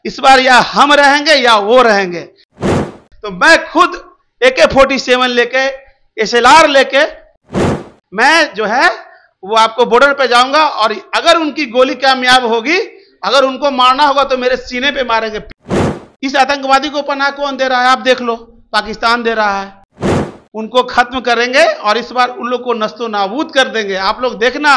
इस बार या हम रहेंगे या वो रहेंगे। तो मैं खुद AK-47 लेके SLR लेके मैं जो है वो आपको बॉर्डर पे जाऊंगा और अगर उनकी गोली कामयाब होगी, अगर उनको मारना होगा तो मेरे सीने पे मारेंगे। इस आतंकवादी को पनाह कौन दे रहा है? आप देख लो, पाकिस्तान दे रहा है। उनको खत्म करेंगे और इस बार उन लोग को नस्तो नाबूद कर देंगे। आप लोग देखना।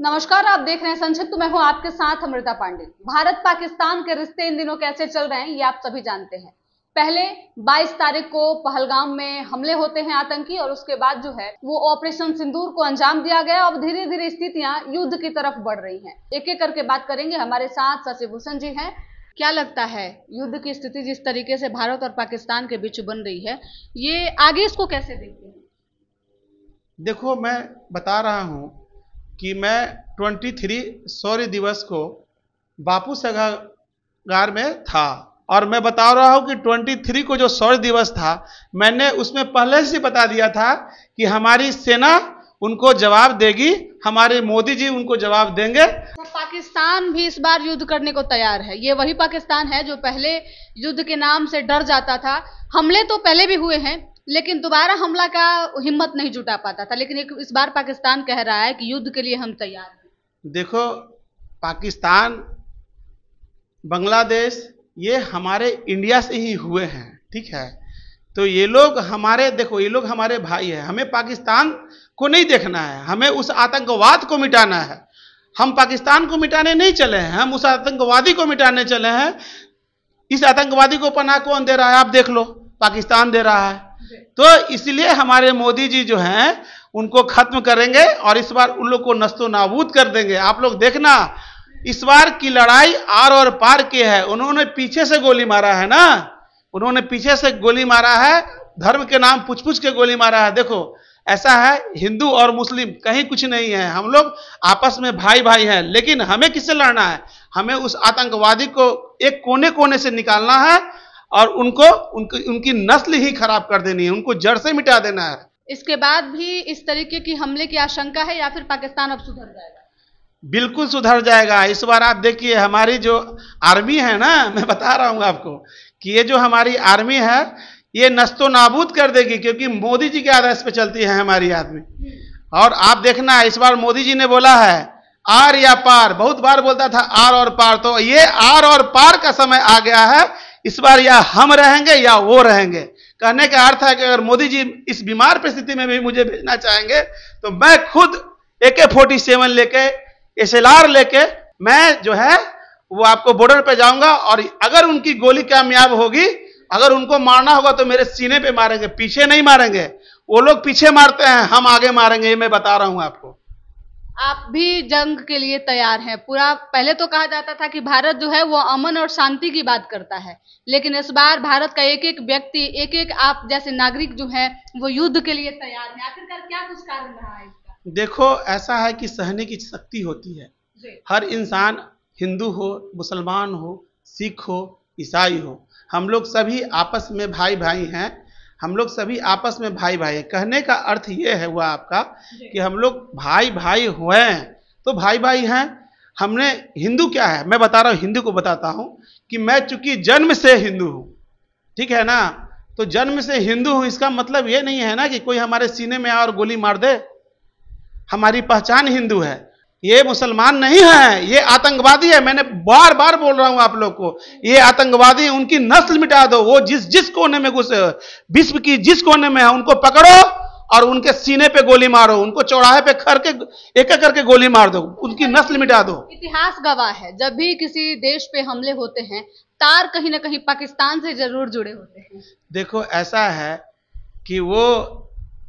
नमस्कार, आप देख रहे हैं संक्षिप्त। मैं हूं आपके साथ अमृता पांडे। भारत पाकिस्तान के रिश्ते इन दिनों कैसे चल रहे हैं ये आप सभी जानते हैं। पहले 22 तारीख को पहलगाम में हमले होते हैं आतंकी, और उसके बाद जो है वो ऑपरेशन सिंदूर को अंजाम दिया गया। अब धीरे धीरे स्थितियां युद्ध की तरफ बढ़ रही हैं। एक एक करके बात करेंगे। हमारे साथ शशि भूषण जी हैं। क्या लगता है, युद्ध की स्थिति जिस तरीके से भारत और पाकिस्तान के बीच बन रही है, ये आगे इसको कैसे देखते हैं? देखो, मैं बता रहा हूं कि मैं 23 शौर्य दिवस को बापू सभागार में था, और मैं बता रहा हूं कि 23 को जो शौर्य दिवस था, मैंने उसमें पहले से बता दिया था कि हमारी सेना उनको जवाब देगी, हमारे मोदी जी उनको जवाब देंगे। तो पाकिस्तान भी इस बार युद्ध करने को तैयार है। ये वही पाकिस्तान है जो पहले युद्ध के नाम से डर जाता था। हमले तो पहले भी हुए हैं, लेकिन दोबारा हमला का हिम्मत नहीं जुटा पाता था। लेकिन इस बार पाकिस्तान कह रहा है कि युद्ध के लिए हम तैयार हैं। देखो, पाकिस्तान, बांग्लादेश ये हमारे इंडिया से ही हुए हैं, ठीक है। तो ये लोग हमारे, देखो, ये लोग हमारे भाई हैं। हमें पाकिस्तान को नहीं देखना है, हमें उस आतंकवाद को मिटाना है। हम पाकिस्तान को मिटाने नहीं चले हैं, हम उस आतंकवादी को मिटाने चले हैं। इस आतंकवादी को पनाह कौन दे रहा है? आप देख लो, पाकिस्तान दे रहा है। तो इसलिए हमारे मोदी जी जो हैं उनको खत्म करेंगे और इस बार उन लोग को नस्तो नाबूद कर देंगे। आप लोग देखना, इस बार की लड़ाई आर और पार की है। उन्होंने पीछे से गोली मारा है ना, उन्होंने पीछे से गोली मारा है, धर्म के नाम पूछ पूछ के गोली मारा है। देखो, ऐसा है, हिंदू और मुस्लिम कहीं कुछ नहीं है, हम लोग आपस में भाई भाई हैं। लेकिन हमें किससे लड़ना है? हमें उस आतंकवादी को एक कोने कोने से निकालना है और उनकी नस्ल ही खराब कर देनी है, उनको जड़ से मिटा देना है। इसके बाद भी इस तरीके की हमले की आशंका है या फिर पाकिस्तान अब सुधर जाएगा? बिल्कुल सुधर जाएगा। इस बार आप देखिए, हमारी जो आर्मी है ना, मैं बता रहा हूं आपको कि ये जो हमारी आर्मी है ये नस्तो नाबूद कर देगी, क्योंकि मोदी जी के आदेश पे चलती है हमारी आर्मी। और आप देखना, इस बार मोदी जी ने बोला है आर या पार, बहुत बार बोलता था आर और पार, तो ये आर और पार का समय आ गया है। इस बार या हम रहेंगे या वो रहेंगे। कहने का अर्थ है कि अगर मोदी जी इस बीमार परिस्थिति में भी मुझे भेजना चाहेंगे तो मैं खुद AK-47 लेके SLR लेके मैं जो है वो आपको बॉर्डर पे जाऊंगा और अगर उनकी गोली कामयाब होगी, अगर उनको मारना होगा तो मेरे सीने पे मारेंगे, पीछे नहीं मारेंगे। वो लोग पीछे मारते हैं, हम आगे मारेंगे, ये मैं बता रहा हूं आपको। आप भी जंग के लिए तैयार हैं पूरा? पहले तो कहा जाता था कि भारत जो है वो अमन और शांति की बात करता है, लेकिन इस बार भारत का एक एक व्यक्ति, एक एक आप जैसे नागरिक जो है वो युद्ध के लिए तैयार है। आखिरकार क्या कुछ कारण रहा है इसका? देखो, ऐसा है कि सहने की शक्ति होती है। हर इंसान, हिंदू हो, मुसलमान हो, सिख हो, ईसाई हो, हम लोग सभी आपस में भाई भाई हैं। हम लोग सभी आपस में भाई भाई हैं। कहने का अर्थ ये है हुआ आपका कि हम लोग भाई भाई हुए हैं, तो भाई भाई हैं। हमने, हिंदू क्या है मैं बता रहा हूँ, हिंदू को बताता हूँ कि मैं चूंकि जन्म से हिंदू हूँ, ठीक है ना। तो जन्म से हिंदू हूँ, इसका मतलब ये नहीं है ना कि कोई हमारे सीने में आए और गोली मार दे। हमारी पहचान हिंदू है। ये मुसलमान नहीं है, ये आतंकवादी है। मैंने बार बार बोल रहा हूं आप लोग को, ये आतंकवादी, उनकी नस्ल मिटा दो। वो जिस कोने में घुसे, विश्व की जिस कोने में है, उनको पकड़ो और उनके सीने पे गोली मारो, उनको चौराहे पे खड़ के एक एक करके गोली मार दो, उनकी नस्ल मिटा दो। इतिहास गवाह है, जब भी किसी देश पे हमले होते हैं तार कहीं ना कहीं पाकिस्तान से जरूर जुड़े होते हैं। देखो, ऐसा है कि वो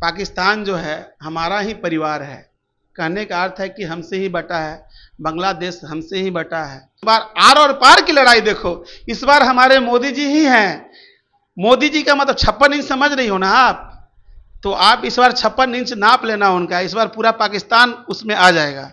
पाकिस्तान जो है हमारा ही परिवार है। कहने का अर्थ है कि हमसे ही बटा है, बांग्लादेश हमसे ही बटा है। इस बार आर और पार की लड़ाई देखो, इस बार हमारे मोदी जी ही हैं। मोदी जी का मतलब 56 इंच समझ रही हो ना आप, तो आप इस बार 56 इंच नाप लेना उनका। इस बार पूरा पाकिस्तान उसमें आ जाएगा।